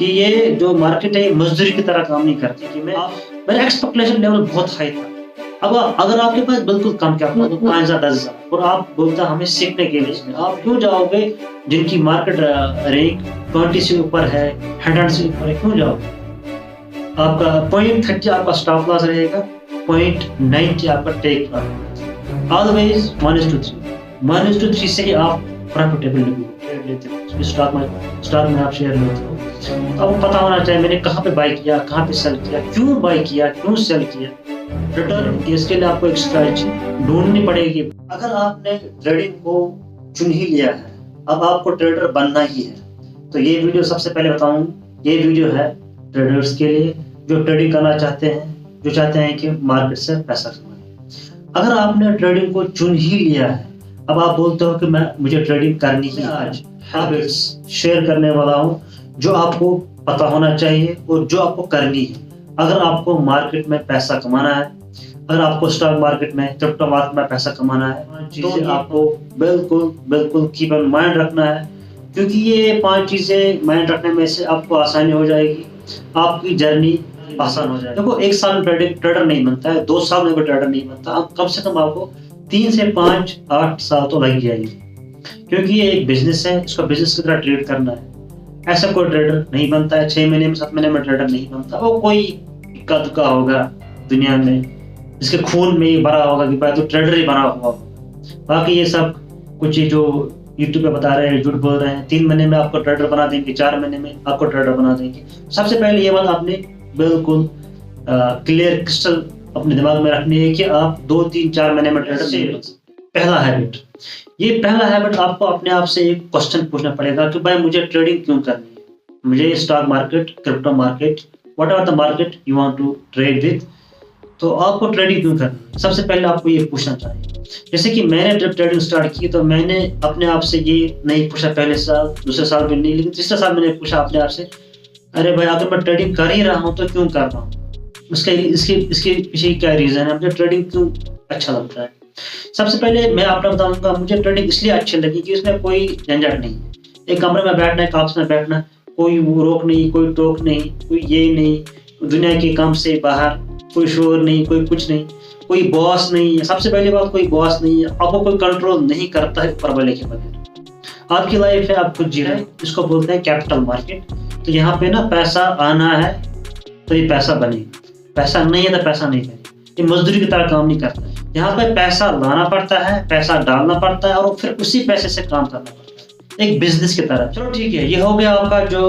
कि ये जो मार्केट है मजदूरी की तरह काम नहीं करती कि मेरा एक्सपेक्टेशन लेवल बहुत हाई था। अब अगर आपके पास बिल्कुल कम क्या 5,000-10,000 और आप बोलता हमें सीखने के लिए इसमें आप क्यों जाओगे जिनकी मार्केट रैंक 20 से ऊपर है 100 से ऊपर है, क्यों जाओगे? आपका 0.30 आपका स्टॉप लॉस रहेगा, 0.90 आपका टेक प्रॉफिट। ऑलवेज 1:3 से ही आप प्रॉफिटेबल लेते हो। स्टॉक में आप शेयर लेते हो तो आपको पता होना चाहिए मैंने कहाँ पे बाय किया, कहाँ पे सेल किया, क्यों बाय किया, क्यों सेल किया। रिटर्न इसके लिए आपको एक स्ट्रैटेजी ढूंढनी पड़ेगी। अगर आपने ट्रेडिंग को चुन ही लिया है, अब आपको ट्रेडर बनना ही है, तो ये वीडियो सबसे पहले बताऊं, ये वीडियो है ट्रेडर्स के लिए जो ट्रेडिंग करना चाहते हैं, जो चाहते हैं कि मार्केट से पैसा कमाएं। अगर आपने ट्रेडिंग को चुन ही लिया है, अब आप बोलते हो कि मुझे ट्रेडिंग करनी ही, आज हैबिट्स शेयर करने वाला हूँ जो आपको पता होना चाहिए और जो आपको करनी है। अगर आपको मार्केट में पैसा कमाना है, अगर आपको स्टॉक मार्केट में, क्रिप्टो मार्केट में पैसा कमाना है, तो आपको बिल्कुल कीप इन माइंड रखना है, क्योंकि ये 5 चीजें माइंड रखने में से आपको आसानी हो जाएगी, आपकी जर्नी आसान हो जाएगी। देखो 1 साल में ट्रेडर नहीं बनता है, 2 साल में भी ट्रेडर नहीं बनता, अब कम से कम आपको 3 से 5, 8 साल तो लग जाएंगे, क्योंकि ये एक बिजनेस है, इसको बिजनेस की तरह ट्रेड करना है। ऐसा कोई ट्रेडर नहीं बनता है 6 महीने में, 7 महीने में ट्रेडर नहीं बनता। वो कोई इक्का दुक्का होगा दुनिया में, इसके खून में ही भरा होगा कि भाई तो ट्रेडर ही बना हुआ। बाकी ये सब कुछ जो यूट्यूब पे बता रहे हैं, झूठ बोल रहे हैं। 3 महीने में आपको ट्रेडर बना देंगे, 4 महीने में आपको ट्रेडर बना देंगे। सबसे पहले ये बात आपने बिल्कुल क्लियर क्रिस्टल अपने दिमाग में रखनी है कि आप 2, 3, 4 महीने में ट्रेडर नहीं बन सकते। पहला हैबिट आपको अपने आप से एक क्वेश्चन पूछना पड़ेगा कि भाई मुझे ट्रेडिंग क्यों करनी है, मुझे stock market, crypto market, whatever the market you want to trade with, तो आपको ट्रेडिंग क्यों करनी है? सबसे पहले आपको ये पूछना चाहिए। जैसे कि मैंने जब ट्रेडिंग स्टार्ट की तो मैंने अपने आप से ये नहीं पूछा पहले साल, दूसरे साल भी नहीं, लेकिन तीसरे साल मैंने पूछा अपने आप से, अरे भाई अगर मैं ट्रेडिंग कर ही रहा हूँ तो क्यों कर रहा हूँ, इसके पीछे क्या रीजन है, मुझे ट्रेडिंग क्यों अच्छा लगता है। सबसे पहले मैं आपको बताऊंगा मुझे ट्रेडिंग इसलिए अच्छी लगी कि इसमें कोई झंझट नहीं है। एक कमरे में बैठना है, ऑफिस में बैठना, कोई रोक नहीं, कोई टोक नहीं, कोई ये नहीं, दुनिया के काम से बाहर, कोई शोर नहीं, कोई कुछ नहीं, कोई बॉस नहीं है। सबसे पहली बात, कोई बॉस नहीं है, आपको कोई कंट्रोल नहीं करता है ऊपर वाले के बगैर। आपकी लाइफ है, आप खुद जी रहे हैं, इसको बोलते हैं कैपिटल मार्केट। तो यहाँ पे ना पैसा आना है तो ये पैसा बनेगा, पैसा नहीं है तो पैसा नहीं बनेगा। ये मजदूरी की तरह काम नहीं करता है। यहाँ पे पैसा लाना पड़ता है, पैसा डालना पड़ता है और फिर उसी पैसे से काम करना पड़ता है, एक बिजनेस की तरह। चलो ठीक है, ये हो गया आपका जो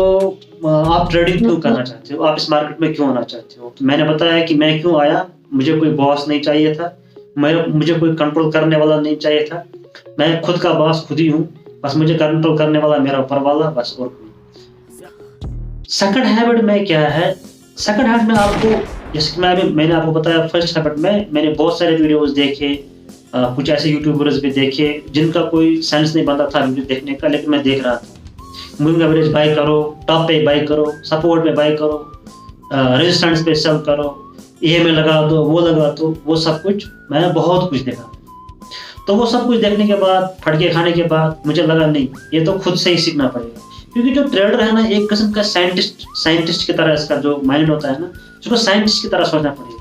आप ट्रेडिंग क्यों करना चाहते हो, आप इस मार्केट में क्यों आना चाहते हो। तो मैंने बताया कि मैं क्यों आया, मुझे कोई बॉस नहीं चाहिए था, मुझे कोई कंट्रोल करने वाला नहीं चाहिए था, मैं खुद का बॉस खुद ही हूँ, बस मुझे कंट्रोल करने वाला मेरा ऊपर वाला, बस। और सेकंड हैबिट में क्या है, सेकंड हैबिट में आपको, जैसे मैंने आपको बताया, फर्स्ट हैबिट में मैंने बहुत सारे वीडियोस देखे, कुछ ऐसे यूट्यूबर्स भी देखे जिनका कोई सेंस नहीं बनता था वीडियो देखने का, लेकिन मैं देख रहा था। मूविंग एवरेज बाय करो, टॉप पे बाय करो, सपोर्ट पे बाय करो, रेजिस्टेंस पे सेल करो, EMA लगा दो, वो लगा दो, वो सब कुछ मैंने बहुत कुछ देखा। तो वो सब कुछ देखने के बाद, फटके खाने के बाद मुझे लगा नहीं, ये तो खुद से ही सीखना पड़ेगा। क्योंकि जो ट्रेडर है ना, एक किस्म का साइंटिस्ट की तरह इसका जो माइंड होता है ना, उसको साइंटिस्ट की तरह सोचना पड़ेगा।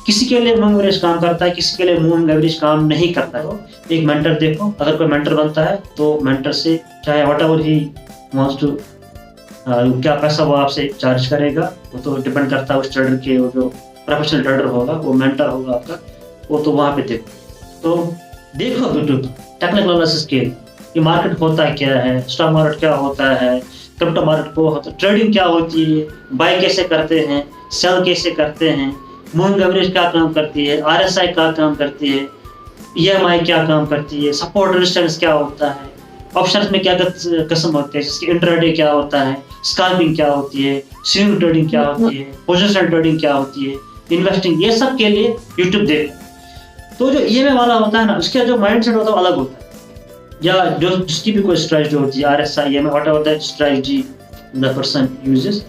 किसी के लिए मूविंग एवरेज काम करता है, किसी के लिए मूविंग एवरेज काम नहीं करता है। एक मेंटर देखो, अगर कोई मेंटर बनता है तो मेंटर से चाहे व्हाटएवर ही वांट्स टू, क्या पैसा वो आपसे चार्ज करेगा, वो तो डिपेंड करता है उस ट्रेडर के, वो जो प्रोफेशनल ट्रेडर होगा, वो मेंटर होगा आपका, वो तो वहाँ पे देखो यूट्यूब टेक्निकल एनालिसिस के ये मार्केट होता क्या है, स्टॉक मार्केट क्या होता है, क्रिप्टो मार्केट को होता है, ट्रेडिंग क्या होती है, बाय कैसे करते हैं, सेल कैसे करते हैं, मूविंग एवरेज क्या काम करती है, RSI क्या काम करती है, EMI क्या काम करती है, सपोर्ट रेजिस्टेंस क्या होता है, ऑप्शंस में क्या किस्म होते हैं, जैसे इंट्राडे क्या होता है, स्कैल्पिंग क्या होती है, स्विंग ट्रेडिंग क्या होती है, पोजिशनल ट्रेडिंग क्या होती है, इन्वेस्टिंग, ये सब के लिए यूट्यूब देखो। तो जो EMA वाला होता है ना, उसका जो माइंडसेट होता है अलग होता है, या जो जिसकी भी कोई स्ट्रेटजी होती है, RSI, EMA, whatever that strategy the person uses,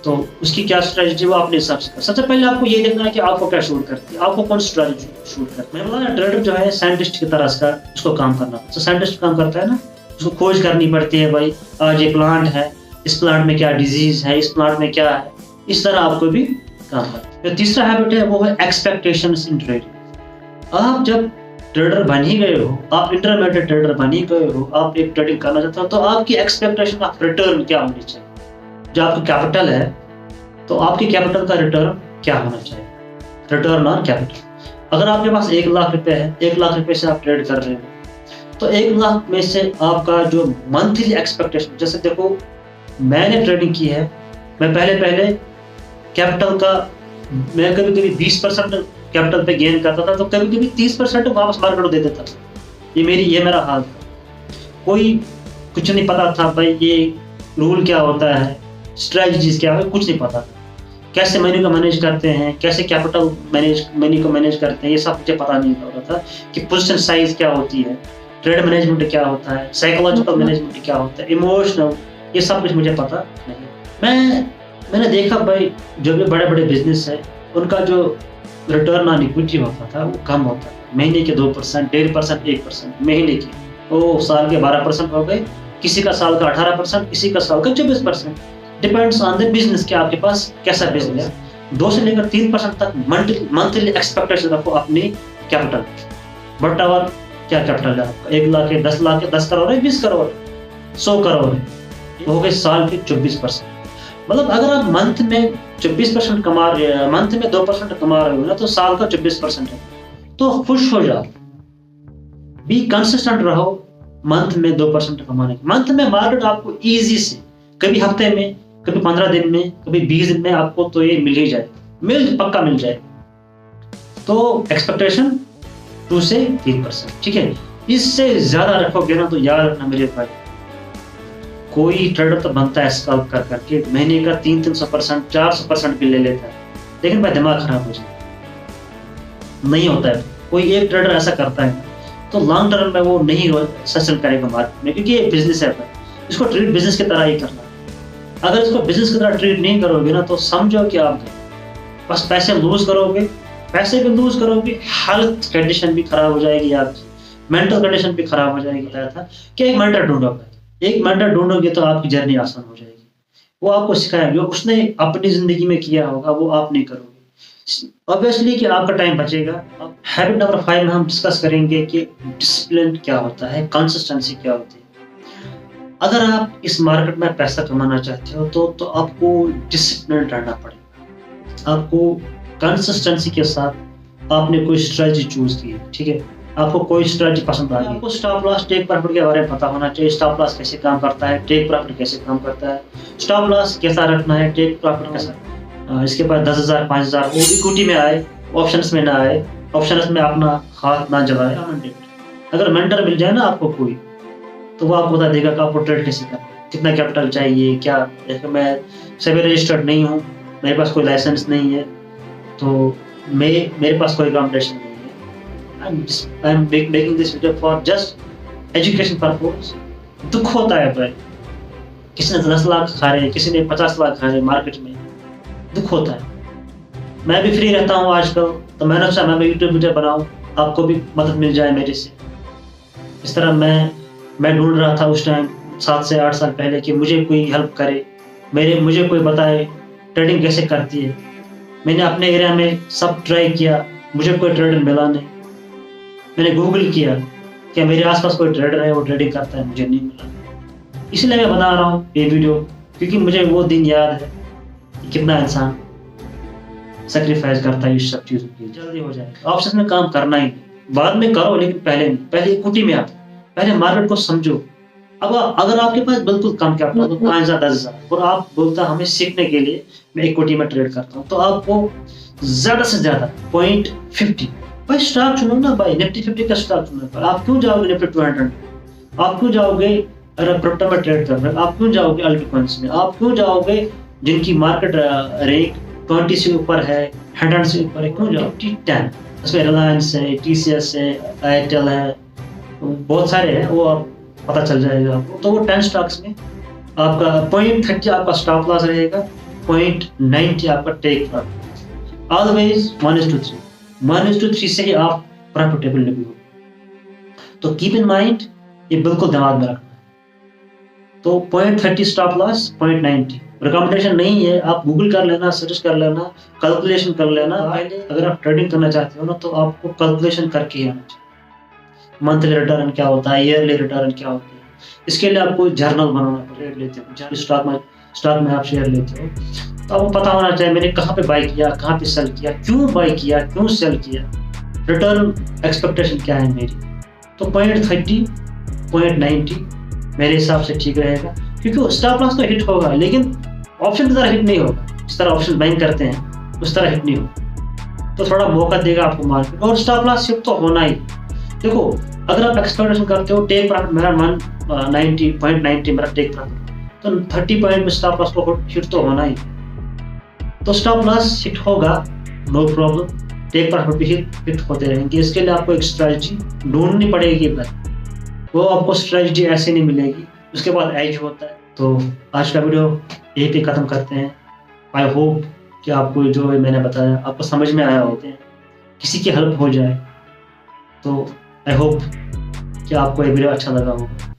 तो उसकी क्या स्ट्रेटजी वो अपने हिसाब से कर। सबसे पहले आपको ये देखना है कि आपको क्या शूट करती है, आपको कौन स्ट्रेटजी शूट करती है। मैं बोला ना, ट्रेडर जो है साइंटिस्ट की तरह उसको काम करना, तो साइंटिस्ट काम करता है ना, उसको खोज करनी पड़ती है, भाई आज ये प्लांट है, इस प्लांट में क्या डिजीज है, इस प्लांट में क्या है, इस तरह आपको भी काम करना। जो तीसरा हैबिट है वो है एक्सपेक्टेशंस इन ट्रेडिंग। आप जब ट्रेडर बन ही गए हो, आप इंटरमीडिएट ट्रेडर बन ही गए हो, आप एक ट्रेडिंग करना चाहते हो, तो आपकी एक्सपेक्टेशन ऑफ रिटर्न क्या होनी चाहिए। जो आपका कैपिटल है तो आपकी कैपिटल का रिटर्न क्या होना चाहिए, रिटर्न ऑन कैपिटल। अगर आपके पास 1 लाख रुपए है, 1 लाख रुपए से आप ट्रेड कर रहे हो, तो 1 लाख में से आपका जो मंथली एक्सपेक्टेशन, जैसे देखो मैंने ट्रेडिंग की है, मैं पहले कैपिटल का मैं कभी 20% कैपिटल पे गेन करता था, तो कभी 30% वापस मार्केट को दे देता था। ये मेरा हाल था। कोई कुछ नहीं पता था भाई, ये रूल क्या होता है, स्ट्रेटजीज क्या है, कुछ नहीं पता था। कैसे मनी को मैनेज करते हैं, कैसे कैपिटल मनी को मैनेज करते हैं, ये सब मुझे पता नहीं होता था कि पोजीशन साइज क्या होती है, ट्रेड मैनेजमेंट क्या होता है, साइकोलॉजिकल मैनेजमेंट क्या होता है, इमोशनल, ये सब कुछ मुझे पता नहीं। मैंने देखा भाई जो भी बड़े बड़े बिजनेस है उनका जो रिटर्न ऑन इक्विटी होता था वो कम होता था, महीने के 2%, 1.5%, 1% महीने के, वो साल के 12% हो गए, किसी का साल का 18%, किसी का साल का 24%, डिपेंड्स ऑन द बिजनेस कि आपके पास कैसा बिजनेस है। 2 से लेकर 3% तक मंथली एक्सपेक्टेशन रखो अपनी कैपिटल। बट और क्या कैपिटल है आपका, 1 लाख है, 10 लाख है, 10 करोड़ है, 20 करोड़ है, 100 करोड़ है, हो गए साल के 24%। मतलब अगर आप मंथ में 24% कमा रहे हैं, मंथ में 2% कमा रहे हो ना, तो साल का 24% है। तो खुश हो जाओ, बी कंसिस्टेंट रहो मंथ में 2% कमाने के। मंथ में मार्केट आपको इजी से कभी हफ्ते में, कभी 15 दिन में, कभी 20 दिन में आपको तो ये मिल ही जाए, पक्का मिल जाए। तो एक्सपेक्टेशन 2 से 3%, ठीक है। इससे ज्यादा रखोगे ना तो याद रखना मेरे भाई, कोई ट्रेडर तो बनता है स्कैल्प कर करके महीने का 300%, 400% भी ले लेता है, लेकिन भाई दिमाग खराब हो जाता है, नहीं होता है। कोई एक ट्रेडर ऐसा करता है तो लॉन्ग टर्म में वो नहीं सक्सेस करेगा मार्केट में, क्योंकि ये बिजनेस है, इसको ट्रीट बिजनेस की तरह ही करना है। अगर इसको बिजनेस की तरह ट्रीट नहीं करोगे ना तो समझो कि आप बस पैसे लूज करोगे, पैसे भी लूज करोगे, हेल्थ कंडीशन भी खराब हो जाएगी आपकी, मेंटल कंडीशन भी खराब हो जाएगी। बताया था कि एक मेंटर ढूंढोगे, एक मेंटर ढूंढोगे तो आपकी जर्नी आसान हो जाएगी। वो आपको सिखाएगा, जो उसने अपनी जिंदगी में किया होगा वो आप नहीं करोगे, ऑब्वियसली कि आपका टाइम बचेगा। हैबिट नंबर 5 में हम डिस्कस करेंगे कि डिसिप्लिन क्या होता है, कंसिस्टेंसी क्या होती है। अगर आप इस मार्केट में पैसा कमाना चाहते हो तो आपको डिसिप्लिन रहना पड़ेगा। आपको कंसिस्टेंसी के साथ आपने कोई स्ट्रेटजी चूज की है, ठीक है, आपको कोई स्ट्रेटजी पसंद आ गई, आपको स्टॉप लॉस, टेक प्रॉफिट के बारे में पता होना चाहिए। स्टॉप लॉस कैसे काम करता है, टेक प्रॉफिट कैसे काम करता है, स्टॉप लॉस कैसा रखना है, टेक प्रॉफिट कैसा। इसके बाद 10,000, 5,000 वो इक्विटी में आए, ऑप्शंस में ना आए, ऑप्शंस में अपना हाथ ना जलाए। अगर मेंटर मिल जाए ना आपको कोई, तो वो आपको बता देगा कि आपको ट्रेड कैसे करना है, कितना कैपिटल चाहिए, क्या। जैसे मैं सेबी रजिस्टर्ड नहीं हूँ, मेरे पास कोई लाइसेंस नहीं है, तो मेरे पास कोई कॉम्पिटिशन नहीं है। I'm making this video for just education purpose। दुख होता है भाई, किसी ने 10 लाख खा रहे, किसी ने 50 लाख खा रहे मार्केट में, दुख होता है। मैं भी फ्री रहता हूँ आजकल, तो मैंने सोचा मैं यूट्यूब वीडियो बनाऊँ, आपको भी मदद मिल जाए मेरे से। इस तरह मैं ढूंढ रहा था उस टाइम 7 से 8 साल पहले कि मुझे कोई हेल्प करे, मुझे कोई बताए ट्रेडिंग कैसे करती है। मैंने अपने एरिया में सब ट्राई किया, मुझे कोई ट्रेडर मिला नहीं। मैंने गूगल किया कि मेरे आसपास कोई ट्रेडर है वो ट्रेडिंग करता है, मुझे नहीं मिला। इसलिए मैं बना रहा हूँ ये वीडियो, क्योंकि मुझे वो दिन याद है कि कितना इंसान सेक्रीफाइस करता है इस सब चीज़ों के लिए। जल्दी हो जाएगा, ऑप्शन में काम करना ही नहीं, बाद में करो लेकिन पहले नहीं। पहले इक्विटी में आओ, पहले मार्केट को समझो। अब अगर आपके पास बिल्कुल कम कैपिटल तो 5,000, 10,000 और आप बोलता हमें सीखने के लिए मैं इक्विटी में ट्रेड करता हूँ, तो आपको ज्यादा से ज्यादा 0.50 भाई स्टॉक चुनो ना भाई, निफ्टी 50 का स्टॉक चुनो। आप क्यों जाओगे निफ्टी 200, आप क्यों जाओगे अगर क्रिप्टो में ट्रेड कर रहे हो, आप क्यों जाओगे अल्टकॉइंस में, आप क्यों जाओगे जिनकी मार्केट रैंक 20 से ऊपर है, 100 से ऊपर है, क्यों जाओ 10। उसमें रिलायंस है, TCS है, एयरटेल है, बहुत सारे हैं, वो आप पता चल जाएगा आपको। तो वो 10 स्टॉक्स में आपका 0.30 आपका स्टॉप लॉस रहेगा, 0.90 आपका टेक प्रॉफिट। ऑलवेज 1:3, 1:3 से ही आप प्रॉफिटेबल नहीं हो। तो कीप इन माइंड, ये बिल्कुल दिमाग में रखना है। तो 0.30 स्टॉप लॉस, 0.90 रिकमेंडेशन नहीं है। आप गूगल कर लेना, सर्च कर लेना, कैलकुलेशन कर लेना। पहले अगर आप ट्रेडिंग करना चाहते हो ना तो आपको कैलकुलेशन करके ही आना चाहिए। मंथली रिटर्न क्या होता है, ईयरली रिटर्न क्या होती है, इसके लिए आपको जर्नल बनाना पड़ेगा। लेते हो स्टॉक में आप शेयर लेते हो तो आपको पता होना चाहिए मैंने कहाँ पे बाई किया, कहाँ पे सेल किया, क्यों बाई किया, क्यों सेल किया, रिटर्न एक्सपेक्टेशन क्या है मेरी। तो 0.30, 0.90 मेरे हिसाब से ठीक रहेगा, क्योंकि स्टॉप लॉस तो हिट होगा लेकिन ऑप्शन की तरह हिट नहीं होगा। जिस तरह ऑप्शन बाइंग करते हैं उस तरह हिट नहीं होगा। तो थोड़ा मौका देगा आपको मार्केट, और स्टॉप लॉस हिट तो होना ही। देखो अगर आप एक्सपेक्टेशन करते हो टेक प्रॉफिट मेरा 0.90 मेरा टेक प्रॉफिट, तो 30 पॉइंट में स्टॉप लॉस को हिट तो होना ही। तो स्टॉप लॉस हिट होगा, नो प्रॉब्लम। टेक प्रॉफिट भी हिट होते रहेंगे। इसके लिए आपको एक स्ट्रेटजी ढूंढनी पड़ेगी, पर वो आपको स्ट्रेटजी ऐसे नहीं मिलेगी, उसके बाद एज होता है। तो आज का वीडियो यहीं पे ख़त्म करते हैं। आई होप कि आपको जो मैंने बताया आपको समझ में आया होगा, किसी की हेल्प हो जाए। तो आई होप कि आपको ये वीडियो अच्छा लगा होगा।